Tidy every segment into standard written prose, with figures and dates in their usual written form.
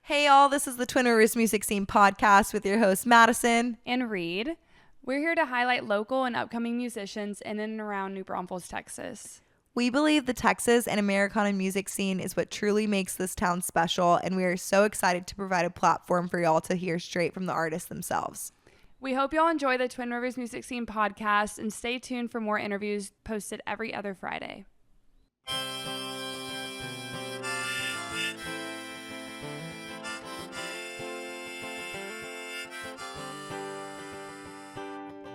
Hey y'all, this is the Twin Rivers Music Scene podcast with your host Madison and Reed. We're here to highlight local and upcoming musicians in and around New Braunfels, Texas. We believe the Texas and Americana music scene is what truly makes this town special, and we are so excited to provide a platform for y'all to hear straight from the artists themselves. We hope y'all enjoy the Twin Rivers Music Scene podcast and stay tuned for more interviews posted every other Friday.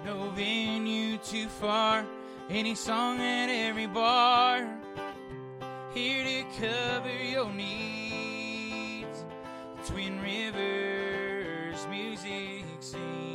No venue too far, any song at every bar. Here to cover your needs. Twin Rivers Music Scene.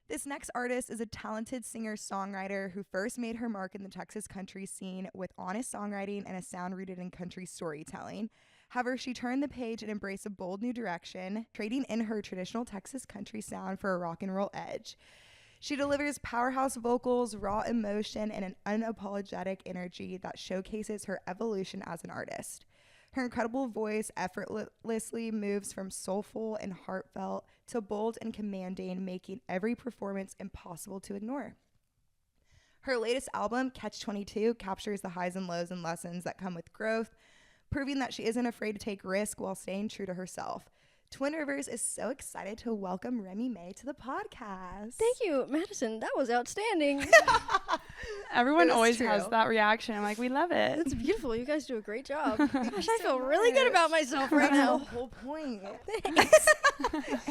This next artist is a talented singer-songwriter who first made her mark in the Texas country scene with honest songwriting and a sound rooted in country storytelling. However, she turned the page and embraced a bold new direction, trading in her traditional Texas country sound for a rock and roll edge. She delivers powerhouse vocals, raw emotion, and an unapologetic energy that showcases her evolution as an artist. Her incredible voice effortlessly moves from soulful and heartfelt to bold and commanding, making every performance impossible to ignore. Her latest album, Catch-22, captures the highs and lows and lessons that come with growth, proving that she isn't afraid to take risks while staying true to herself. Twin Rivers is so excited to welcome Remi Mae to the podcast. Thank you, Madison. That was outstanding. Everyone always has that reaction. I'm like, we love it. That's beautiful. You guys do a great job. Gosh, I feel really good about myself right now. That's the whole point. Thanks.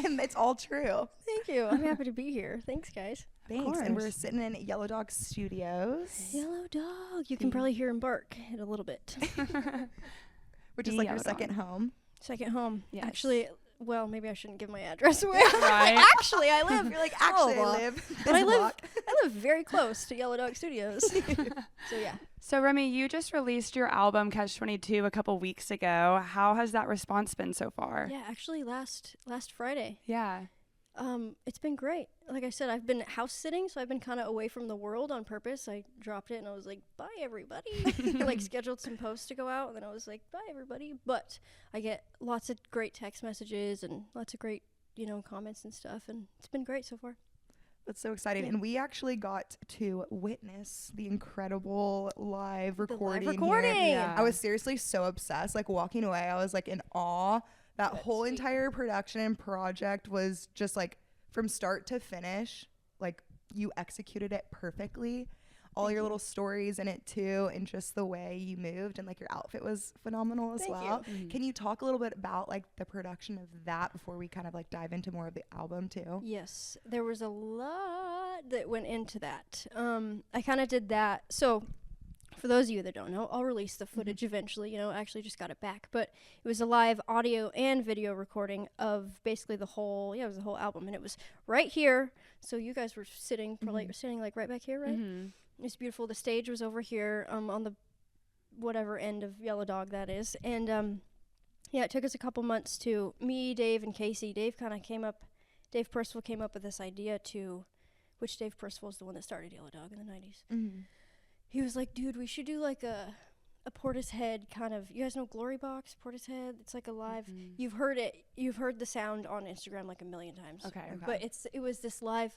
And it's all true. Thank you. I'm happy to be here. Thanks, guys. Thanks. And we're sitting in Yellow Dog Studios. Yellow Dog. You can probably hear him bark in a little bit. Which is like your second home. Second home. Yes. Actually, well, maybe I shouldn't give my address away. Right. Actually, I live. You're like, actually, I live. But I live very close to Yellow Dog Studios. So yeah. So Remi, you just released your album Catch-22 a couple weeks ago. How has that response been so far? Yeah, actually last Friday. Yeah. It's been great. Like I said, I've been house sitting, so I've been kind of away from the world on purpose. I dropped it and I was like, bye everybody. I like scheduled some posts to go out and then I was like, bye everybody. But I get lots of great text messages and lots of great, comments and stuff, and it's been great so far. That's so exciting. Yeah. And we actually got to witness the incredible live recording. Yeah. I was seriously so obsessed. Like walking away, I was like in awe. That whole entire production and project was just like from start to finish, like you executed it perfectly. All your little stories in it too, and just the way you moved, and like your outfit was phenomenal as well. Mm-hmm. Can you talk a little bit about like the production of that before we kind of like dive into more of the album too? Yes, there was a lot that went into that. I kind of did that. So for those of you that don't know, I'll release the footage eventually, I actually just got it back. But it was a live audio and video recording of basically the whole album. And it was right here. So you guys were sitting, sitting like right back here, right? Mm-hmm. It was beautiful. The stage was over here on the whatever end of Yellow Dog that is. And it took us a couple months to, me, Dave, and Casey. Dave Percival came up with this idea which Dave Percival is the one that started Yellow Dog in the 90s. Mm-hmm. He was like, dude, we should do like a Portishead kind of, you guys know Glory Box, Portishead? It's like a live, You've heard the sound on Instagram like a million times. Okay. But it was this live,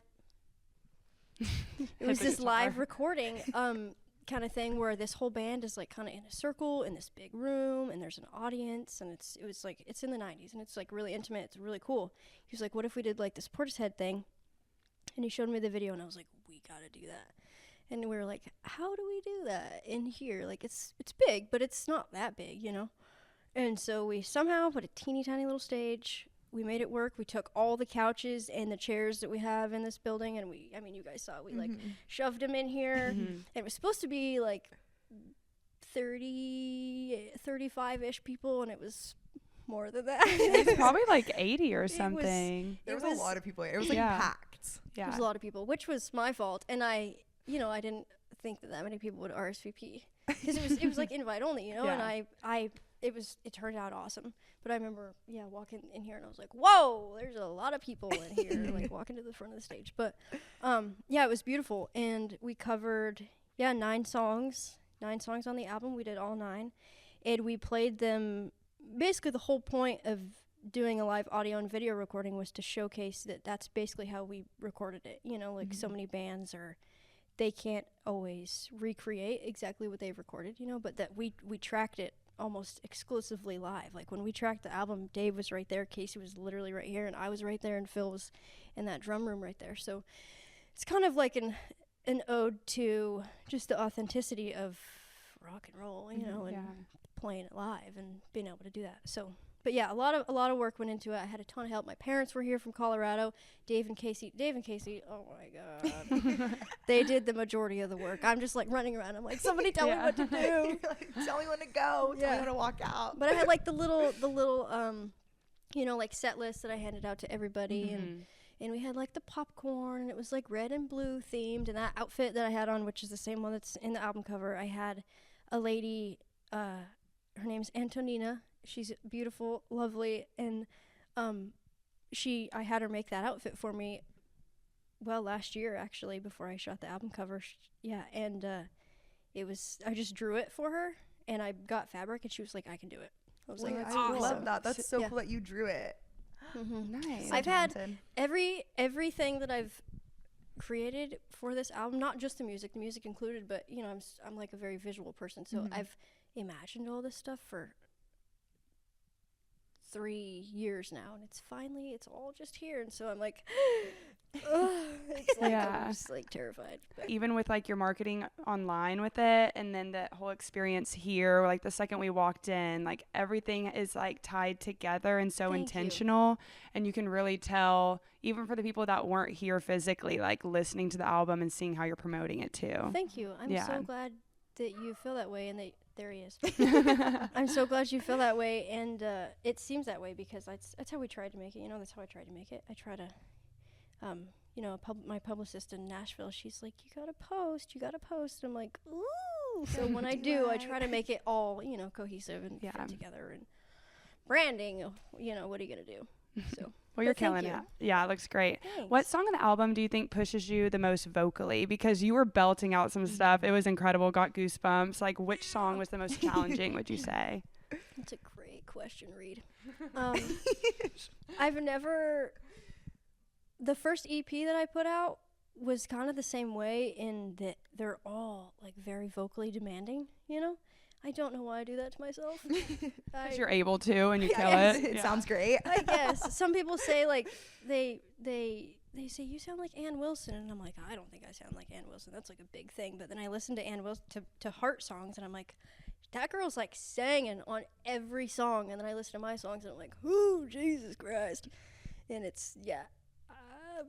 live recording kind of thing where this whole band is like kind of in a circle in this big room and there's an audience and it was like, it's in the 90s and it's like really intimate, it's really cool. He was like, what if we did like this Portishead thing? And he showed me the video and I was like, we gotta do that. And we were like, how do we do that in here? Like, it's big, but it's not that big, And so we somehow put a teeny tiny little stage. We made it work. We took all the couches and the chairs that we have in this building, and you guys saw, we like shoved them in here. And it was supposed to be like 35-ish people, and it was more than that. It was probably like 80 or something. There was a lot of people here. It was like packed. Yeah. It was a lot of people, which was my fault. And I didn't think that many people would RSVP because it was like invite only, And I it turned out awesome. But I remember, walking in here and I was like, whoa, there's a lot of people in here, like walking to the front of the stage. But it was beautiful. And we covered 9 songs on the album. We did all 9, and we played them. Basically, the whole point of doing a live audio and video recording was to showcase that that's basically how we recorded it. You know, like so many bands they can't always recreate exactly what they've recorded, you know, but that we tracked it almost exclusively live. Like when we tracked the album, Dave was right there, Casey was literally right here, and I was right there, and Phil was in that drum room right there. So it's kind of like an ode to just the authenticity of rock and roll, you know, and playing it live and being able to do that. So, but yeah, a lot of work went into it. I had a ton of help. My parents were here from Colorado. Dave and Casey, oh my God. They did the majority of the work. I'm just like running around. I'm like, somebody tell me what to do. Like, tell me when to go. Tell me when to walk out. But I had like the little you know, like set list that I handed out to everybody, and we had like the popcorn, and it was like red and blue themed, and that outfit that I had on, which is the same one that's in the album cover, I had a lady, her name's Antonina. She's beautiful, lovely, and I had her make that outfit for me, last year actually, before I shot the album cover. And I just drew it for her, and I got fabric, and she was like, I can do it. I was like, that's I awesome. love that. That's so cool that you drew it. Nice. I've had everything that I've created for this album, not just the music included, but you know, I'm like a very visual person, so I've imagined all this stuff for 3 years now, and it's all just here, and so I'm like, it's like I'm just like terrified. But Even with like your marketing online with it, and then the whole experience here, like the second we walked in, like everything is like tied together and so intentional, and you can really tell, even for the people that weren't here physically, like listening to the album and seeing how you're promoting it too. Thank you. I'm so glad that you feel that way, and that there he is. I'm so glad you feel that way, and it seems that way because that's how we tried to make it. You know, that's how I tried to make it. I try to, you know, my publicist in Nashville, she's like, you gotta post. I'm like, ooh. So when I do, I try to make it all, you know, cohesive and fit together. And branding, you know, what are you gonna do? So. Well, you're killing it. Yeah, it looks great. Thanks. What song on the album do you think pushes you the most vocally? Because you were belting out some stuff. It was incredible. Got goosebumps. Like, which song was the most challenging, would you say? That's a great question, Reed. The first EP that I put out was kind of the same way in that they're all like very vocally demanding, you know? I don't know why I do that to myself. Because you're able to, and you kill it. It sounds great. I guess. Some people say, like, they say, you sound like Ann Wilson. And I'm like, I don't think I sound like Ann Wilson. That's, like, a big thing. But then I listen to Ann Wilson, to Heart songs, and I'm like, that girl's, like, singing on every song. And then I listen to my songs, and I'm like, ooh, Jesus Christ. And it's,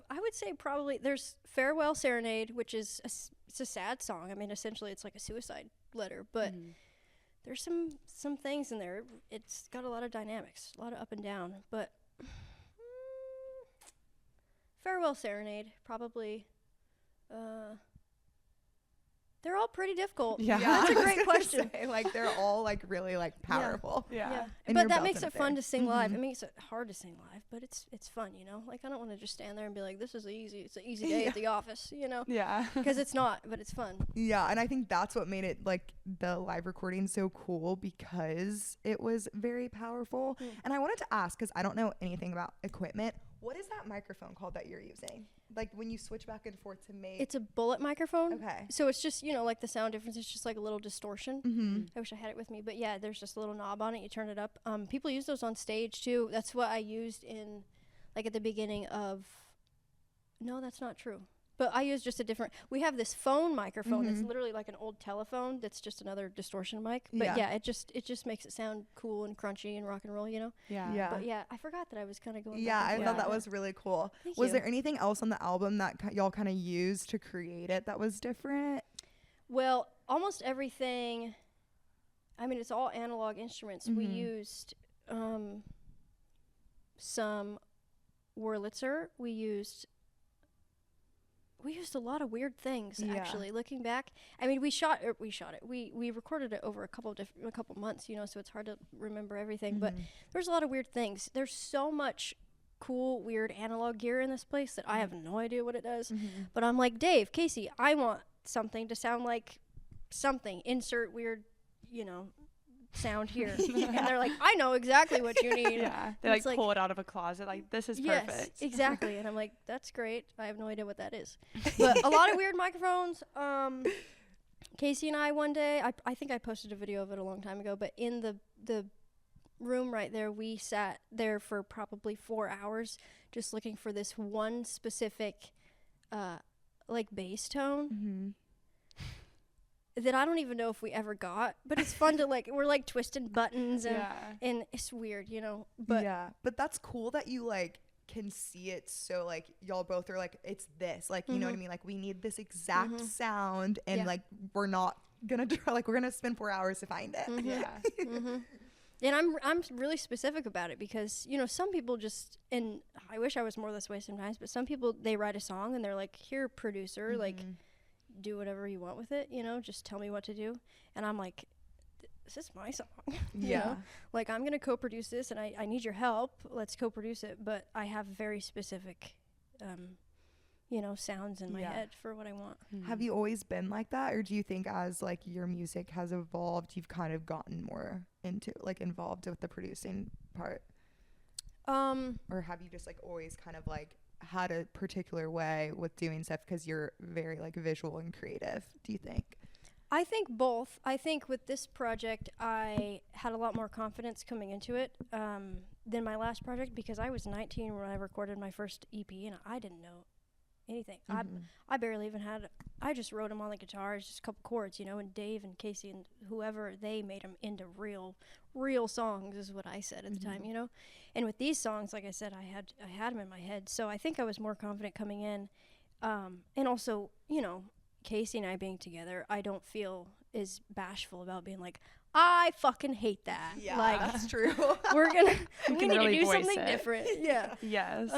I would say probably there's Farewell Serenade, which is it's a sad song. I mean, essentially, it's like a suicide letter. But... there's some things in there. It's got a lot of dynamics, a lot of up and down. But Farewell Serenade, probably. They're all pretty difficult. Yeah. That's a great question. Like, they're all, like, really, like, powerful. Yeah. And But you're that makes belting it fun there. to sing live. It makes it hard to sing live, but it's fun, you know? Like, I don't want to just stand there and be like, it's an easy day at the office, you know? Yeah. Because it's not, but it's fun. Yeah, and I think that's what made it, like, the live recording so cool, because it was very powerful. And I wanted to ask, because I don't know anything about equipment, what is that microphone called that you're using? Like, when you switch back and forth to make... It's a bullet microphone. Okay. So it's just, you know, like the sound difference is just like a little distortion. I wish I had it with me. But yeah, there's just a little knob on it. You turn it up. People use those on stage too. That's what I used in, like, at the beginning of... No, that's not true. But I use just a different... We have this phone microphone that's literally like an old telephone that's just another distortion mic. But yeah, it just makes it sound cool and crunchy and rock and roll, you know? Yeah. But yeah, I forgot that I was kind of going... Yeah, back and I thought forth. that was really cool. Thank Was you. there anything else on the album that y'all kind of used to create it that was different? Well, almost everything... I mean, it's all analog instruments. We used some Wurlitzer. We used... we used a lot of weird things, Yeah. actually. Looking back, I mean, we shot it. We recorded it over a couple months, you know, so it's hard to remember everything. But there's a lot of weird things. There's so much cool, weird analog gear in this place that I have no idea what it does. But I'm like, Dave, Casey, I want something to sound like something. Insert weird, you know, sound here. And they're like, I know exactly what you need. Yeah, they like pull it out of a closet, like, this is yes, perfect. Exactly. And I'm like, that's great. I have no idea what that is. But a lot of weird microphones. Casey and I one day, I think I posted a video of it a long time ago, but in the room right there, we sat there for probably 4 hours just looking for this one specific like bass tone that I don't even know if we ever got, but it's fun to like, we're like twisting buttons and it's weird, you know, but but that's cool that you like can see it. So like y'all both are like, it's this, like, you know what I mean? Like we need this exact sound and like, we're not gonna try, like we're gonna spend 4 hours to find it. And I'm really specific about it because, you know, some people just, and I wish I was more this way sometimes, but some people, they write a song and they're like, here, producer, like, do whatever you want with it, you know, just tell me what to do. And I'm like, this is my song. You know? Like, I'm going to co-produce this and I need your help. Let's co-produce it. But I have very specific, you know, sounds in my head for what I want. Have you always been like that? Or do you think as like your music has evolved, you've kind of gotten more into like involved with the producing part? Or have you just like always kind of like had a particular way with doing stuff because you're very like visual and creative, do you think? I think both. I think with this project, I had a lot more confidence coming into it than my last project because I was 19 when I recorded my first EP and I didn't know anything. I barely even I just wrote them on the guitar, just a couple chords, you know, and Dave and Casey and whoever, they made them into real songs is what I said at the time, you know. And with these songs, like I said, I had them in my head. So I think I was more confident coming in. And also, you know, Casey and I being together, I don't feel as bashful about being like, I fucking hate that. Yeah, like, that's true. we need really to do voice something it. different. Yeah. Yes.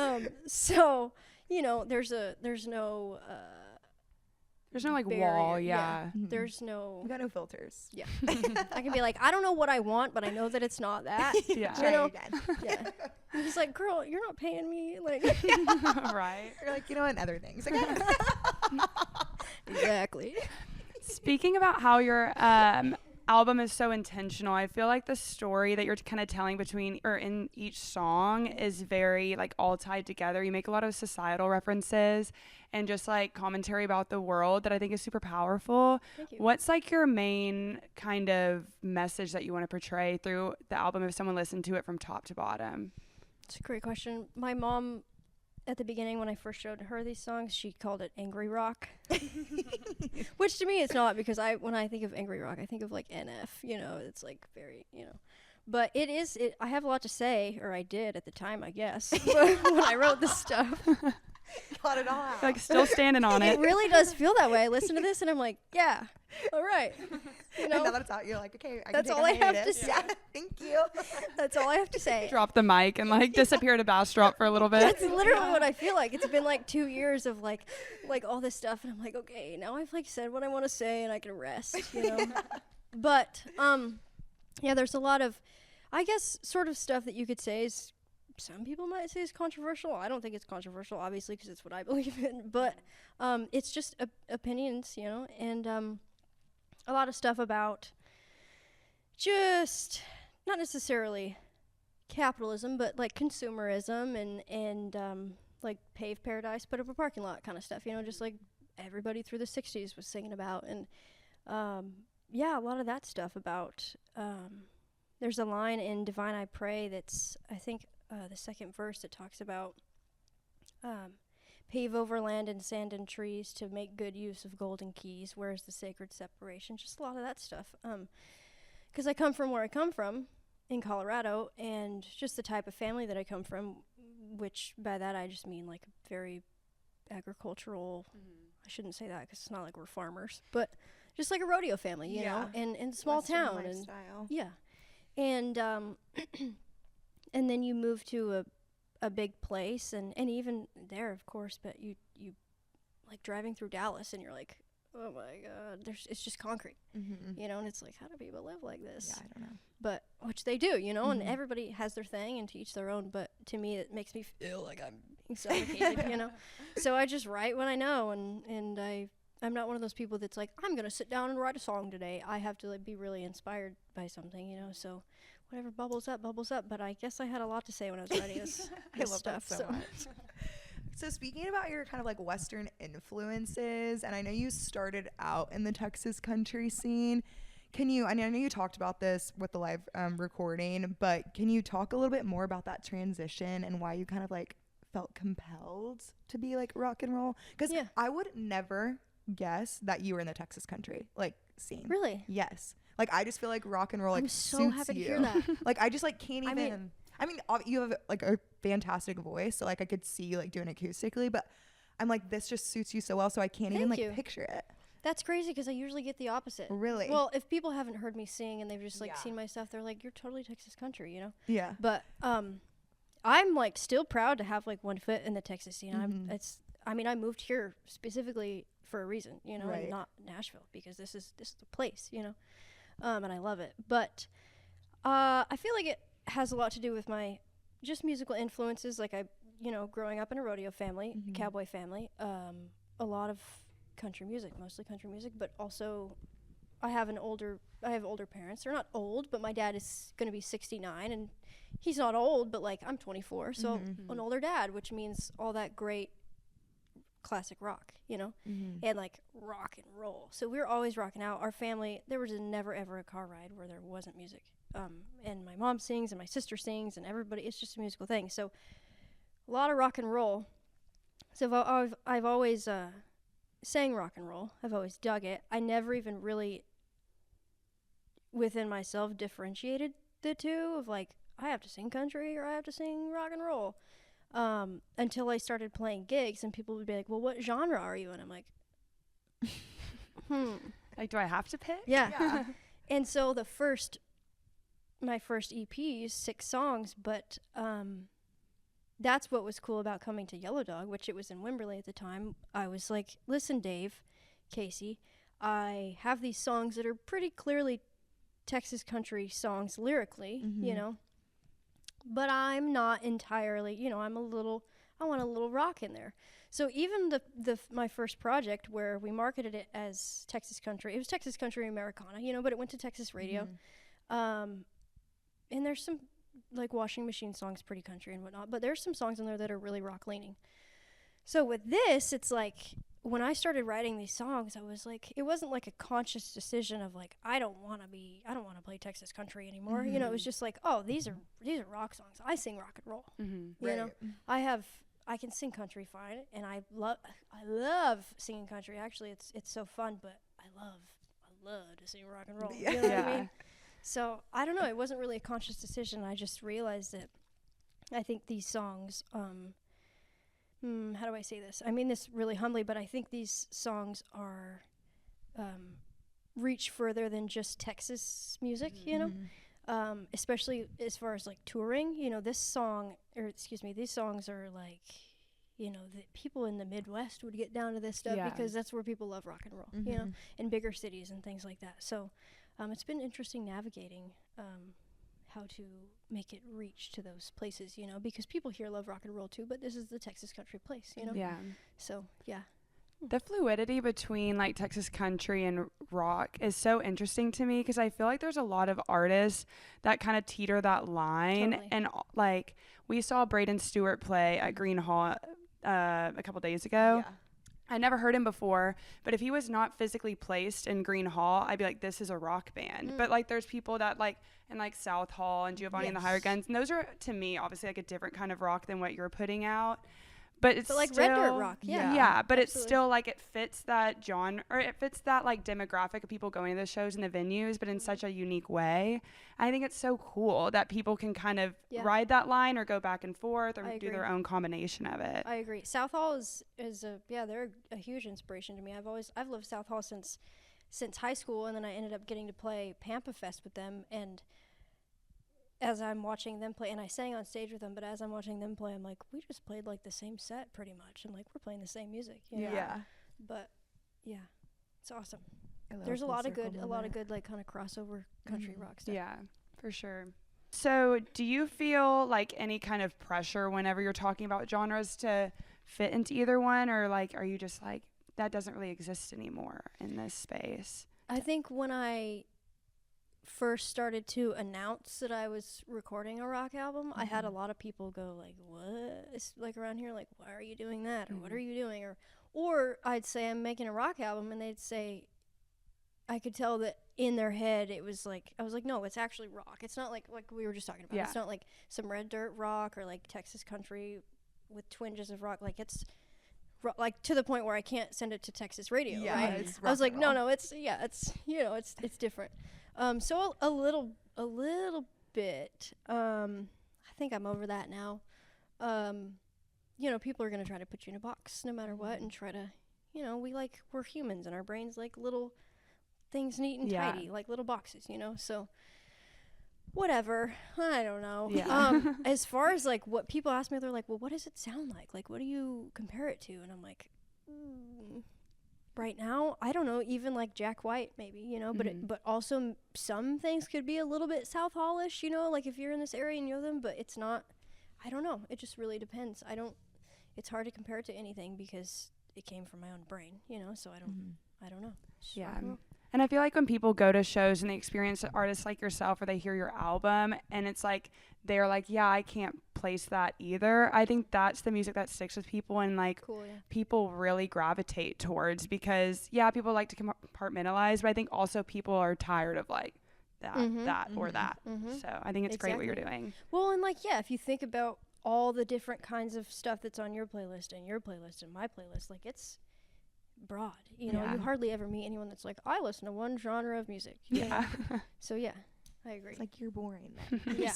So, you know, there's no like barrier. wall. Yeah. There's no. We got no filters. Yeah. I can be like, I don't know what I want, but I know that it's not that. Yeah. Try You know? it again. Yeah. And he's like, girl, you're not paying me. Like. Right. You're like, you know, and other things. Again. Exactly. Speaking about how your album is so intentional, I feel like the story that you're kind of telling between or in each song is very like all tied together. You make a lot of societal references and just like commentary about the world that I think is super powerful. Thank you. What's like your main kind of message that you want to portray through the album if someone listened to it from top to bottom? It's a great question. My mom, at the beginning when I first showed her these songs, she called it angry rock, which to me it's not, because when I think of angry rock, I think of like NF, you know, it's like very, you know, but I have a lot to say, or I did at the time, I guess, when I wrote this stuff. Got it all out. Like still standing on it. It really does feel that way. I listen to this and I'm like, yeah, all right. You And know, now that it's out, you're like, okay, That's can take all a I have to hiatus. say. Yeah, thank you. that's all I have to say. Drop the mic and like disappear to Bastrop for a little bit. That's literally what I feel like. It's been like 2 years of like all this stuff, and I'm like, okay, now I've like said what I want to say, and I can rest, you know. But yeah, there's a lot of, I guess, sort of stuff that you could say is, some people might say is controversial. I don't think it's controversial, obviously, because it's what I believe in. But it's just opinions, you know, and a lot of stuff about just not necessarily capitalism, but like consumerism and like paved paradise, put up a parking lot kind of stuff, you know, just like everybody through the 60s was singing about. And yeah, a lot of that stuff about, there's a line in Divine I Pray that's, I think, the second verse that talks about pave over land and sand and trees to make good use of golden keys. Where's the sacred separation? Just a lot of that stuff. Because I come from where I come from in Colorado, and just the type of family that I come from, which by that I just mean like very agricultural. I shouldn't say that because it's not like we're farmers, but just like a rodeo family, you know, and in small Western town. lifestyle. And yeah. And and then you move to a big place, and even there, of course, but you like driving through Dallas and you're like, oh my God, it's just concrete, you know, and it's like, how do people live like this? Yeah, I don't know. But, which they do, you know, and everybody has their thing and to each their own, but to me, it makes me feel like I'm being suffocated, you know? So I just write when I know, and I'm not one of those people that's like, I'm going to sit down and write a song today. I have to like be really inspired by something, you know, so whatever bubbles up, but I guess I had a lot to say when I was writing this I love stuff. that so much. So speaking about your kind of like Western influences, and I know you started out in the Texas country scene. I know you talked about this with the live recording, but can you talk a little bit more about that transition and why you kind of like felt compelled to be like rock and roll? Because I would never guess that you were in the Texas country like scene. Really? Yes. Like I just feel like rock and roll like I'm so suits happy to you. hear that. Like I just like can't even. I mean, you have like a fantastic voice, so like I could see you like doing acoustically, but I'm like, this just suits you so well, so I can't even like picture it. That's crazy because I usually get the opposite. Really? Well, if people haven't heard me sing and they've just like seen my stuff, they're like, you're totally Texas country, you know? Yeah. But I'm like still proud to have like one foot in the Texas scene. I moved here specifically for a reason, you know, and not Nashville because this is the place, you know, and I love it. But I feel like it has a lot to do with my just musical influences. Like growing up in a rodeo family, a cowboy family, a lot of country music, mostly country music, but also I have older parents. They're not old, but my dad is going to be 69 and he's not old, but like I'm 24. So an older dad, which means all that great classic rock, you know, and like rock and roll. So we were always rocking out. Our family, there was never ever a car ride where there wasn't music. And my mom sings and my sister sings and everybody, it's just a musical thing. So a lot of rock and roll. So I've always sang rock and roll. I've always dug it. I never even really within myself differentiated the two of like, I have to sing country or I have to sing rock and roll. Until I started playing gigs and people would be like, well, what genre are you? And I'm like, Like, do I have to pick? Yeah. And so my first EP is 6 songs, but that's what was cool about coming to Yellow Dog, which it was in Wimberley at the time. I was like, listen, Dave, Casey, I have these songs that are pretty clearly Texas country songs lyrically, you know, but I'm not entirely, you know, I want a little rock in there. So even my first project where we marketed it as Texas country, it was Texas country Americana, you know, but it went to Texas radio. And there's some like washing machine songs, pretty country and whatnot, but there's some songs in there that are really rock leaning. So with this, it's like when I started writing these songs, I was like, it wasn't like a conscious decision of like, I don't want to play Texas country anymore. You know, it was just like, oh, these are rock songs. I sing rock and roll. You know, I can sing country fine, and I love singing country. Actually, it's so fun, but I love to sing rock and roll. You know what I mean? So I don't know. It wasn't really a conscious decision. I just realized that I think these songs, how do I say this? I mean this really humbly, but I think these songs are reach further than just Texas music, you know? Especially as far as like touring, you know, these songs are like, you know, the people in the Midwest would get down to this stuff because that's where people love rock and roll, you know, in bigger cities and things like that. So it's been interesting navigating how to make it reach to those places, you know, because people here love rock and roll too, but this is the Texas country place, you know? Yeah. So, yeah. The fluidity between like Texas country and rock is so interesting to me because I feel like there's a lot of artists that kind of teeter that line. Totally. And like we saw Braden Stewart play at Green Hall a couple days ago. Yeah. I never heard him before, but if he was not physically placed in Green Hall, I'd be like, this is a rock band. But like there's people that like in like South Hall and Giovanni and the Higher Guns, and those are to me obviously like a different kind of rock than what you're putting out. But it's like still, Red Dirt rock, but absolutely. It's still like it fits that genre, or it fits that like demographic of people going to the shows and the venues, but in such a unique way. I think it's so cool that people can kind of ride that line or go back and forth or do their own combination of it. I agree. South Hall is they're a huge inspiration to me. I've loved South Hall since high school, and then I ended up getting to play Pampa Fest with them, and as I'm watching them play, and I sang on stage with them, but as I'm watching them play, I'm like, we just played like the same set pretty much, and like we're playing the same music. You know? Yeah. But yeah, it's awesome. I love There's a full lot of circle good moment. like kind of crossover country rock stuff. Yeah, for sure. So do you feel like any kind of pressure whenever you're talking about genres to fit into either one, or like are you just like that doesn't really exist anymore in this space? I think when I first started to announce that I was recording a rock album, I had a lot of people go like, what? It's like around here, like, why are you doing that? Or what are you doing? Or I'd say I'm making a rock album, and they'd say, I could tell that in their head it was like, I was like, no, it's actually rock. It's not like we were just talking about. Yeah. It's not like some red dirt rock or like Texas country with twinges of rock. Like it's like to the point where I can't send it to Texas radio, right? It's I was like, rock and no, it's it's different. So a little bit. I think I'm over that now. People are gonna try to put you in a box no matter what, and try to, we're humans and our brains like little things neat and tidy, like little boxes, So whatever, I don't know. Yeah. As far as like what people ask me, they're like, well, what does it sound like? Like, what do you compare it to? And I'm like, right now, I don't know. Even like Jack White, maybe, but also some things could be a little bit South Hallish, like if you're in this area and you know them, but it's not. I don't know. It just really depends. It's hard to compare it to anything because it came from my own brain, So I don't know. Yeah. And I feel like when people go to shows and they experience artists like yourself, or they hear your album and it's like, they're like, yeah, I can't place that either. I think that's the music that sticks with people, and like people really gravitate towards, because people like to compartmentalize, but I think also people are tired of like that, or that. So I think it's great what you're doing. Well, and like, if you think about all the different kinds of stuff that's on your playlist and my playlist, like it's broad, you hardly ever meet anyone that's like, I listen to one genre of music. So I agree. It's like, you're boring then. Yeah.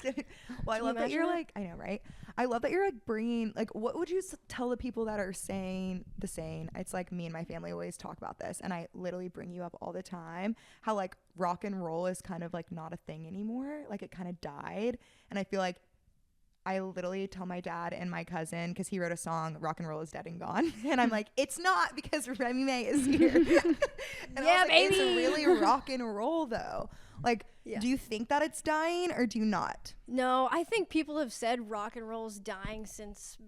Well, I love that you're like, I know, right? I love that you're like bringing, like, what would you tell the people that are saying the same? It's like me and my family always talk about this, and I literally bring you up all the time, how like rock and roll is kind of like not a thing anymore. Like it kind of died. And I feel like I literally tell my dad and my cousin, because he wrote a song, Rock and Roll is Dead and Gone. And I'm like, it's not, because Remi Mae is here. And baby. It's really rock and roll though. Like, do you think that it's dying, or do you not? No, I think people have said rock and roll is dying since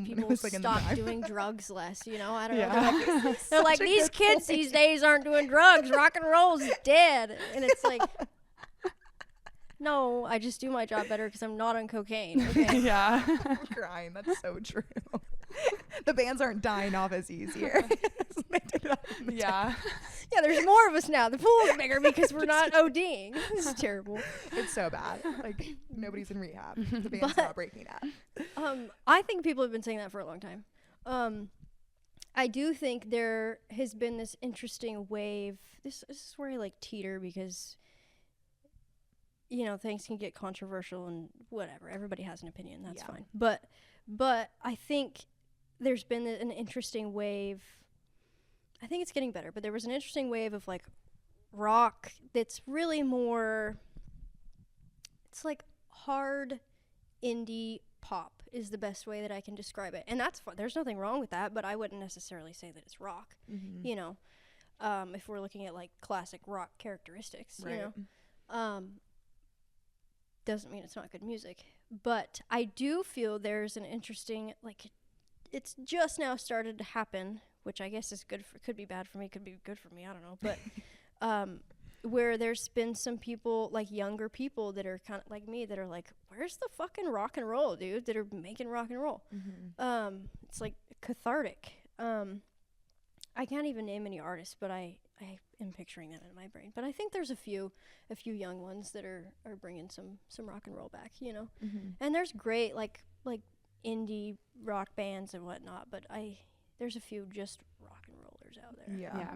people like stopped doing drugs less, I don't know. They're like these kids these days aren't doing drugs. Rock and roll is dead. And it's like, no, I just do my job better because I'm not on cocaine. Okay? Yeah. I'm crying. That's so true. The bands aren't dying off as easier. Yeah. Yeah, there's more of us now. The pool's bigger because we're not ODing. This is terrible. It's so bad. Like, nobody's in rehab. The band's not breaking up. I think people have been saying that for a long time. I do think there has been this interesting wave. This is where I like teeter, because things can get controversial and whatever. Everybody has an opinion. That's fine. But I think there's been an interesting wave. I think it's getting better, but there was an interesting wave of like rock that's really more, it's like hard indie pop is the best way that I can describe it. And that's fine. There's nothing wrong with that, but I wouldn't necessarily say that it's rock, if we're looking at like classic rock characteristics, doesn't mean it's not good music. But I do feel there's an interesting, like, it's just now started to happen, which I guess is good for, could be bad for me, could be good for me, I don't know. But where there's been some people, like younger people that are kind of like me, that are like, where's the fucking rock and roll, dude, that are making rock and roll? It's like cathartic. I can't even name any artists, but I am picturing that in my brain. But I think there's a few young ones that are bringing some rock and roll back, And there's great like indie rock bands and whatnot, but there's a few just rock and rollers out there. Yeah.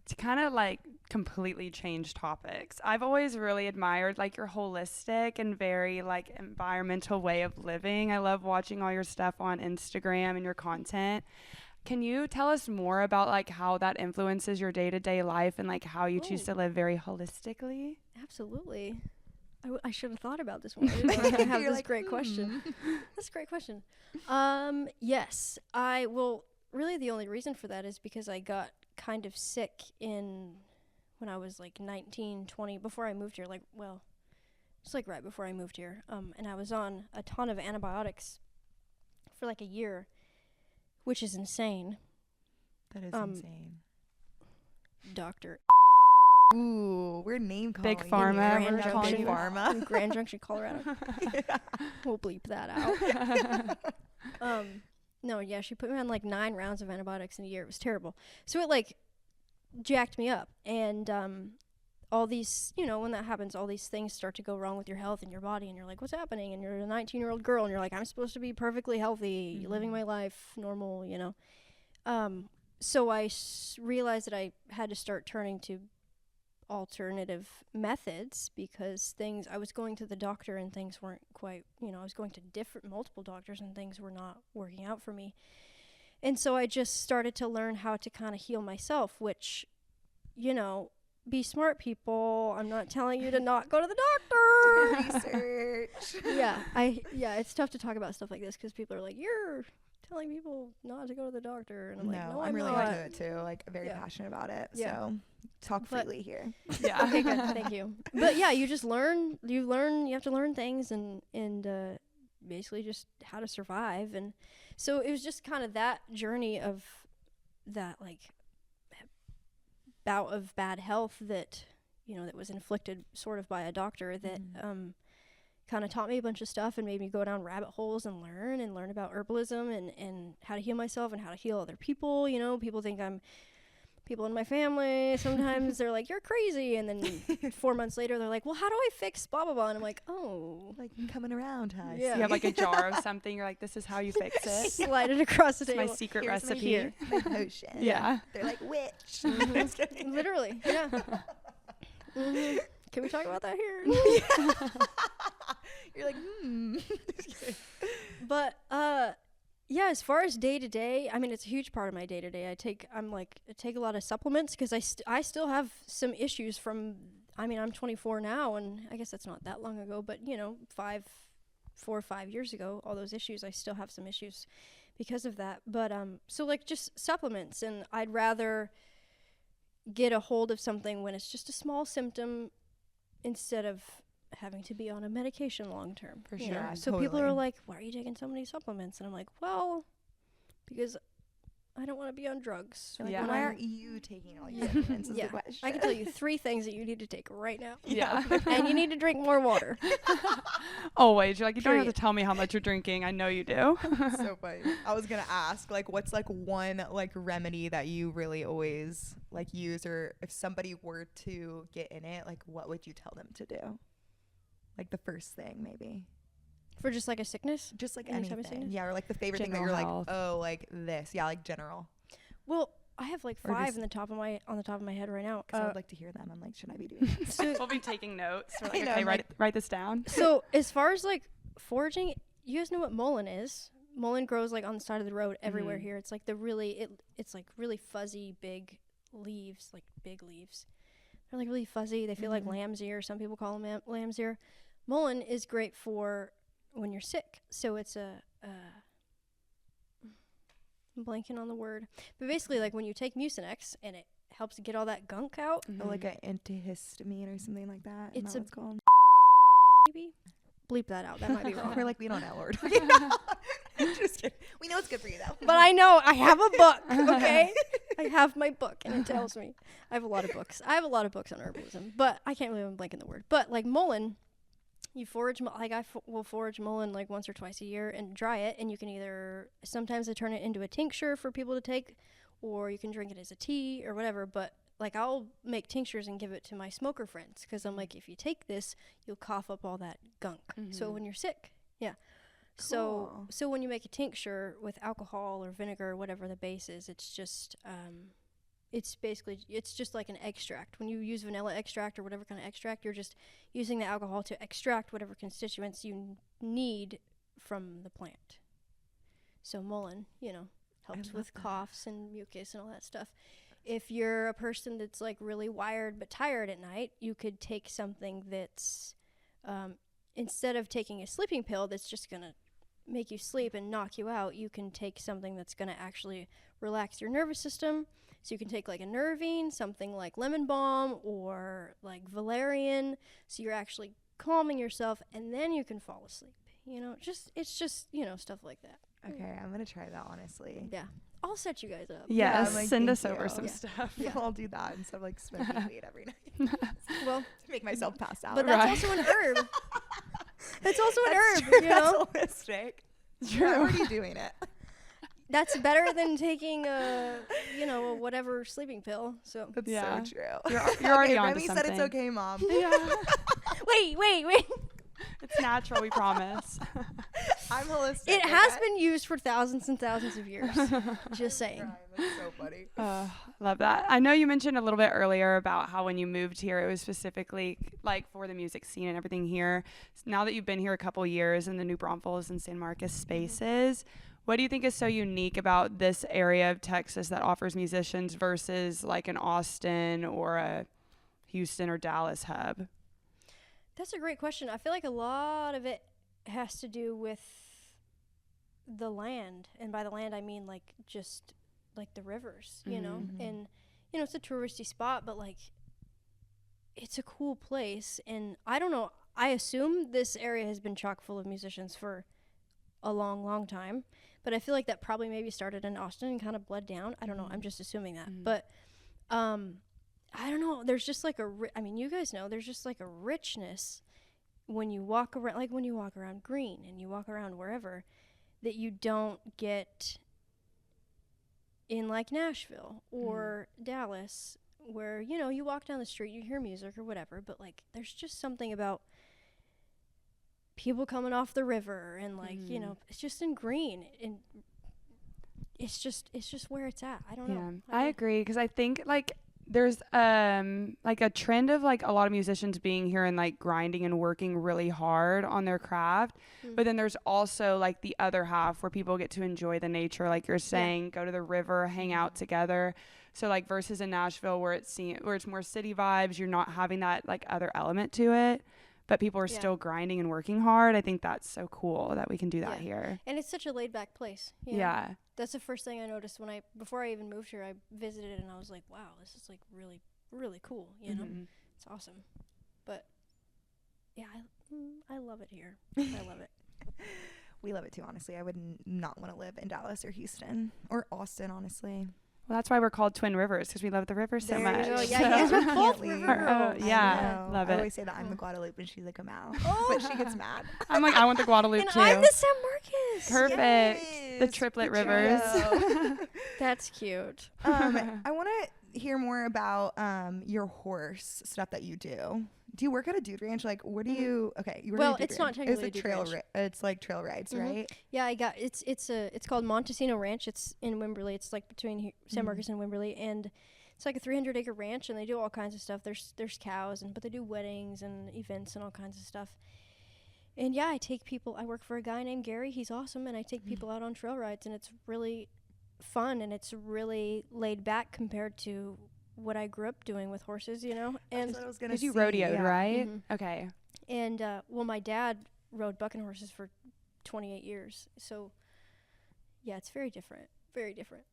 To kind of like completely change topics, I've always really admired like your holistic and very like environmental way of living. I love watching all your stuff on Instagram and your content. Can you tell us more about like how that influences your day-to-day life and like how you choose to live very holistically? Absolutely. I should have thought about this one. I have this great question. That's a great question. Yes, I will. really the only reason for that is because I got kind of sick when I was like 19, 20, before I moved here, it's like right before I moved here. And I was on a ton of antibiotics for like a year, which is insane. That is insane. Doctor. Ooh, we're name calling. Big Pharma. Grand We're Junction calling you Pharma. In Grand Junction, Colorado. We'll bleep that out. No, yeah, she put me on like 9 rounds of antibiotics in a year. It was terrible. So it like jacked me up. And all these, when that happens, all these things start to go wrong with your health and your body. And you're like, what's happening? And you're a 19-year-old girl. And you're like, I'm supposed to be perfectly healthy, living my life normal, So I realized that I had to start turning to alternative methods because I was going to the doctor and things weren't quite, I was going to multiple doctors and things were not working out for me. And so I just started to learn how to kind of heal myself, which, be smart, people. I'm not telling you to not go to the doctor. Research. Yeah, it's tough to talk about stuff like this because people are like, you're telling people not to go to the doctor. And I'm like, no, I'm really not. into it too. Like, very passionate about it. Yeah. So talk freely here. Yeah. Okay, good. Thank you. But yeah, you just learn. You have to learn things and basically just how to survive. And so it was just kind of that journey of that like bout of bad health that that was inflicted sort of by a doctor that kind of taught me a bunch of stuff and made me go down rabbit holes and learn about herbalism and how to heal myself and how to heal other people. People think people in my family, sometimes they're like, you're crazy. And then 4 months later, they're like, well, how do I fix blah, blah, blah? And I'm like, oh. Like, coming around, huh? Yeah. You have like a jar of something. You're like, this is how you fix it. Slide it across the It's table. my secret Here's my recipe. here. My potion. Yeah. They're like, witch. Just kidding. Literally, yeah. Can we talk about that here? You're like, But, yeah, as far as day to day, I mean, it's a huge part of my day to day. I take a lot of supplements because I still have some issues from, I'm 24 now, and I guess that's not that long ago, but 4 or 5 years ago, all those issues, I still have some issues because of that. But, so like just supplements, and I'd rather get a hold of something when it's just a small symptom instead of having to be on a medication long term. For you sure. know? So people are like, why are you taking so many supplements? And I'm like, well, because I don't want to be on drugs. like, Yeah. why aren't you taking all your supplements is the question. I can tell you 3 things that you need to take right now. Yeah. And you need to drink more water. Always. You're like, you don't have Period. to tell me how much you're drinking. I know you do. So funny. I was gonna ask, like, what's like one like remedy that you really always like use, or if somebody were to get in it, like, what would you tell them to do? Like the first thing, maybe. For just like a sickness? Just like Any type of anything. sickness? Yeah, or like the favorite thing that General you're health. like, oh, like this. Yeah, like general. Well, I have like Or 5 just- on the top of my head right now. Because I would like to hear them. I'm like, should I be doing that? So, We'll be taking notes. We're I like, know, okay, I'm write this down. so as far as like foraging, you guys know what mullein is? Mullein grows like on the side of the road everywhere Mhm. here. It's like it's like really fuzzy, big leaves, like big leaves. They're like really fuzzy. They feel like Mhm. lamb's ear. Some people call them lamb's ear. Mullein is great for when you're sick. So it's I'm blanking on the word. But basically, like when you take Mucinex and it helps get all that gunk out, Or like an antihistamine or something like that. It's It's a- what it's called. maybe? Bleep that out. That might be wrong. We're like, we don't know what we're talking about. Just kidding. We know it's good for you though. But I know I have a book, okay? I have my book, and it tells me. I have a lot of books. I have a lot of books on herbalism, but I can't believe I'm blanking the word. But like mullein, you forage, will forage mullein like once or twice a year and dry it, and you can either, sometimes I turn it into a tincture for people to take, or you can drink it as a tea or whatever. But like I'll make tinctures and give it to my smoker friends, because I'm like, if you take this, you'll cough up all that gunk. So Mhm. when you're sick, yeah. Cool. So when you make a tincture with alcohol or vinegar or whatever the base is, it's just it's just like an extract. When you use vanilla extract or whatever kind of extract, you're just using the alcohol to extract whatever constituents you need from the plant. So mullein, helps love with that. coughs and mucus and all that stuff. If you're a person that's like really wired but tired at night, you could take something that's instead of taking a sleeping pill that's just gonna make you sleep and knock you out, you can take something that's going to actually relax your nervous system. So you can take like a Nervine, something like lemon balm or like valerian. So you're actually calming yourself, and then you can fall asleep. You know, it's just, you know, stuff like that. Okay, I'm gonna try that, honestly. Yeah. I'll set you guys up. Yes, I'm like, send thank us over you. some Yeah. stuff. Yeah. I'll do that instead of like smoking weed every night. Well, To make myself pass out. but that's Right. also an herb. That's also an That's herb, true, you know? That's holistic. True. I'm already doing it. That's better than taking a, you know, a whatever sleeping pill. So That's Yeah. so true. You're already Okay, onto Remi said it's something. okay, Mom. Yeah. wait. It's natural, we promise. I'm holistic. It has okay? been used for thousands and thousands of years. Just saying. Crying. That's so funny. Love that. I know you mentioned a little bit earlier about how when you moved here, it was specifically like for the music scene and everything here. Now that you've been here a couple years in the New Braunfels and San Marcos spaces, what do you think is so unique about this area of Texas that offers musicians versus like an Austin or a Houston or Dallas hub? That's a great question. I feel like a lot of it has to do with the land. And by the land, I mean like just like the rivers, you know? Mhm. And, you know, it's a touristy spot, but like it's a cool place. And I don't know. I assume this area has been chock full of musicians for a long, long time. But I feel like that probably maybe started in Austin and kind of bled down. I don't know. I'm just assuming that. Mhm. But I don't know. There's just like I mean, you guys know, there's just like a richness when you walk around, like when you walk around Green and you walk around wherever, that you don't get in like Nashville or Dallas, where, you know, you walk down the street, you hear music or whatever, but like there's just something about people coming off the river and like, you know, it's just in Green and it's just where it's at. I don't know. I agree, because I think like there's like a trend of like a lot of musicians being here and like grinding and working really hard on their craft, but then there's also like the other half where people get to enjoy the nature, like you're saying, go to the river, hang out together. So like versus in Nashville where it's more city vibes, you're not having that like other element to it, but people are still grinding and working hard. I think that's so cool that we can do that here. And it's such a laid back place. You know? Yeah. That's the first thing I noticed before I even moved here. I visited and I was like, wow, this is like really, really cool. You know, it's awesome. But yeah, I love it here. I love it. We love it too, honestly. I would not want to live in Dallas or Houston or Austin, honestly. Well, that's why we're called Twin Rivers, because we love the river so There much. you go. Yeah, you guys are both Can't leave. river girls. Yeah, I know. love I it. always say that I'm the Guadalupe and she's the Comal, Oh. but she gets mad. I'm like, I want the Guadalupe And too. I'm the San Marcos. Perfect. The Yes, triplet the rivers. trio. That's cute. I want to hear more about your horse stuff that you do. Do you work at a dude ranch? Like, what do you? Okay, you work Well, at a dude it's not ranch. technically a It's dude trail. ranch. It's like trail rides, right? Yeah, it's called Montesino Ranch. It's in Wimberley. It's like between San Marcos and Wimberley, and it's like a 300-acre ranch, and they do all kinds of stuff. There's cows, but they do weddings and events and all kinds of stuff. And yeah, I work for a guy named Gary. He's awesome, and I take people out on trail rides, and it's really fun, and it's really laid back compared to what I grew up doing with horses, you know. And That's what I was gonna Because you say, rodeoed, yeah. right? Mhm. Okay. And well, my dad rode bucking horses for 28 years, so yeah, it's very different,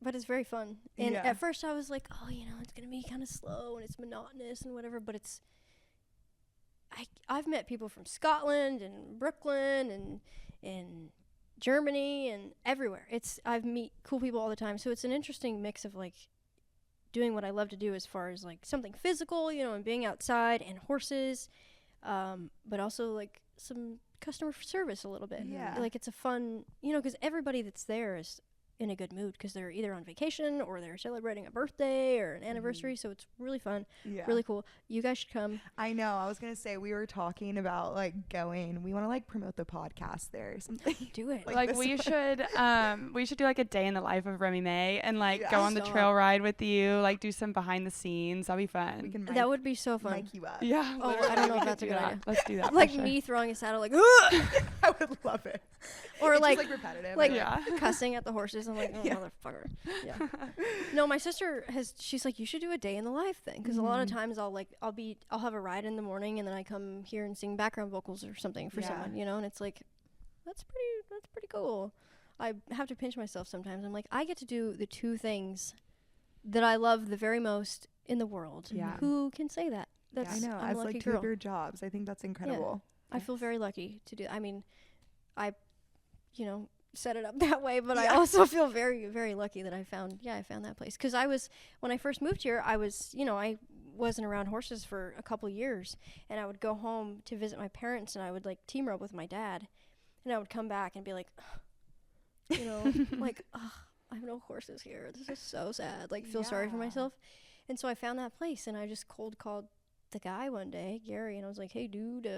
but it's very fun. And Yeah. at first I was like, oh, you know, it's gonna be kind of slow and it's monotonous and whatever, but I've met people from Scotland and Brooklyn and Germany and everywhere. I've meet cool people all the time, so it's an interesting mix of like doing what I love to do as far as like something physical, you know, and being outside and horses, but also like some customer service a little bit. Yeah. Like it's a fun, you know, because everybody that's there is in a good mood because they're either on vacation or they're celebrating a birthday or an anniversary. So it's really fun, Yeah. really cool. You guys should come. I know. I was gonna say we were talking about like going. We want to like promote the podcast there or something. Do it. Like Like this we one. should do like a day in the life of Remi Mae and like Yeah. go on the Stop. trail ride with you, like do some behind the scenes. That'd be fun. We can That would be so fun. mic you up. Yeah. Oh, literally, I don't know we if could that's a do good that. idea. Let's do that. for Like sure. me throwing a saddle, like, I would love it. or It's like just, repetitive. like Yeah. cussing at the horses. I'm like, oh, Yeah. motherfucker. Yeah. No, my sister she's like, you should do a day in the life thing. Because a lot of times I'll have a ride in the morning and then I come here and sing background vocals or something for Yeah. someone, you know, and it's like, that's pretty cool. I have to pinch myself sometimes. I'm like, I get to do the two things that I love the very most in the world. Yeah. Who can say that? I know. I'm As a lucky like two girl. of your jobs, I think that's incredible. I feel very lucky to do. I mean, I, set it up that way, but I also feel very, very lucky that I found that place. Because when I first moved here, I wasn't around horses for a couple years, and I would go home to visit my parents, and I would like team rope with my dad, and I would come back and be like, like, I have no horses here. This is so sad. Like, feel sorry for myself. And so I found that place, and I just cold called the guy one day, Gary, and I was like, hey, dude,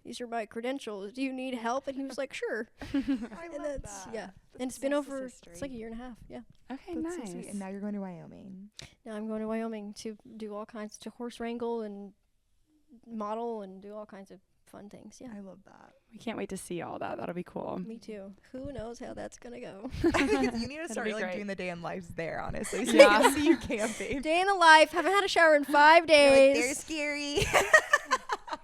these are my credentials. Do you need help? And he was like, sure. I love that. Yeah. And it's been it's like a year and a half. Yeah. Okay, That's nice. so sweet. And now you're going to Wyoming. Now I'm going to Wyoming to do all kinds, to horse wrangle and model and do all kinds of fun things. Yeah. I love that. We can't wait to see all that. That'll be cool. Me too. Who knows how that's going to go? I think you need to start be like great. doing the day in lives there, honestly. So Yeah. you can see you camping. Day in the life. Haven't had a shower in 5 You're like, days. they're scary.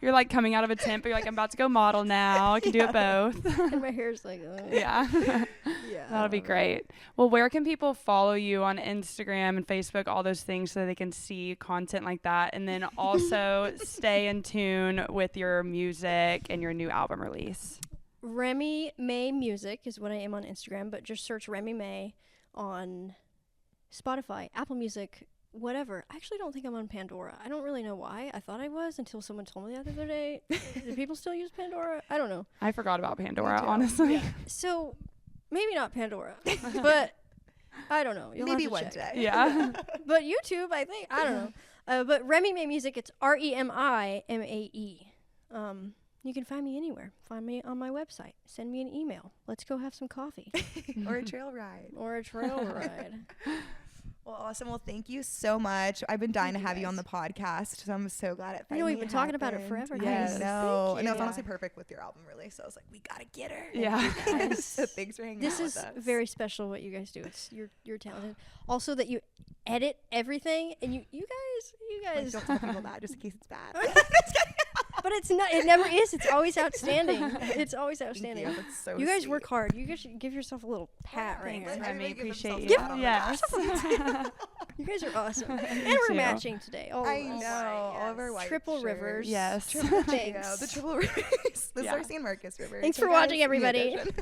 You're like coming out of a tent, but you're like, I'm about to go model now. I can do it both. And my hair's like, Yeah. yeah. That'll be great. Well, where can people follow you on Instagram and Facebook, all those things, so they can see content like that? And then also stay in tune with your music and your new album release. Remi Mae Music is what I am on Instagram, but just search Remi Mae on Spotify, Apple Music, whatever. I actually don't think I'm on Pandora. I don't really know why. I thought I was until someone told me the other day. Do people still use Pandora? I don't know. I forgot about Pandora, too. honestly. So maybe not Pandora, but I don't know. You'll Maybe have to one check. day. Yeah. But YouTube, I think. I don't know. But Remi Mae Music, it's REMIMAE. You can find me anywhere. Find me on my website. Send me an email. Let's go have some coffee. Or a trail ride. Or a trail ride. Well, awesome. Well, thank you so much. I've been dying Thank to you have you on guys. the podcast, so I'm so glad it I know, finally we've been talking about it happened. forever, Yeah, guys. I know. Thank And it was you. honestly perfect with your album release, so I was like, we gotta get her. Yeah. So thanks for hanging This out is with us. very special what you guys do. It's you're talented. Also that you edit everything and you Like, guys don't tell people that just in case it's bad. but it's not, it never is. It's always outstanding. It's always Thank outstanding. you. That's so You guys sweet. work hard. You guys should give yourself a little pat right Thanks, now. Everybody Remi. give Appreciate themselves you. a pat on the Yes. You guys are awesome. And Me we're too. matching today. Oh, I oh know. my, All of our yes. white Triple shirts. rivers. Yes. Triple I thanks. know, the triple rivers. This is Yeah. our San Marcos River. Thanks So for watching, guys, new everybody. edition.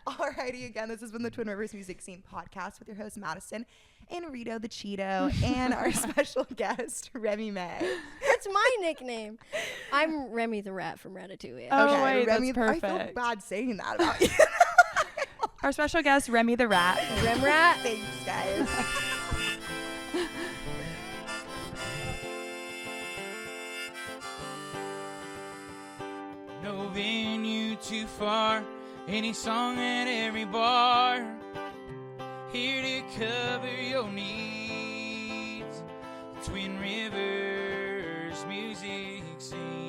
Alrighty, again, this has been the Twin Rivers Music Scene podcast with your host Madison and Rito the Cheeto and our special guest Remi Mae. That's my nickname. I'm Remy the Rat from Ratatouille. Oh, wait, Remi, that's I feel perfect. bad saying that about you. Our special guest, Remi the Rat. Rem Rat. Thanks, guys. No venue too far, any song at every bar. Here to cover your needs. Twin Rivers Music Scene.